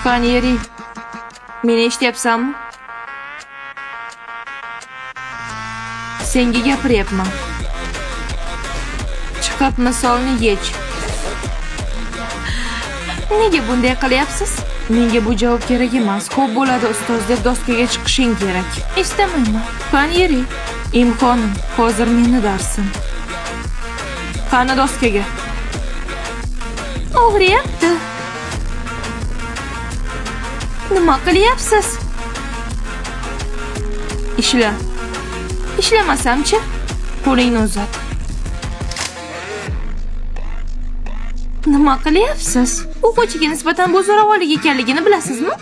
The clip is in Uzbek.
Qani yering. Meni eshityapsanmi? Senga gapiryapman. Chiqib misolni yech. Nega bunday qilyapsiz? Menga bu javob kerak emas. Xo'p bo'ladi ustoz deb doskaga chiqishing kerak. Istamayman. Qani yering. Imkonim, hozir meni darsim. Qani doskaga. Og'riyapti. Nima qilyapsiz? Ishla. Ishlamasamchi? Qo'lingni uzat. Nima qilyapsiz? O'quvchiga nisbatan bu zo'ravonlik ekanligini bilasizmi?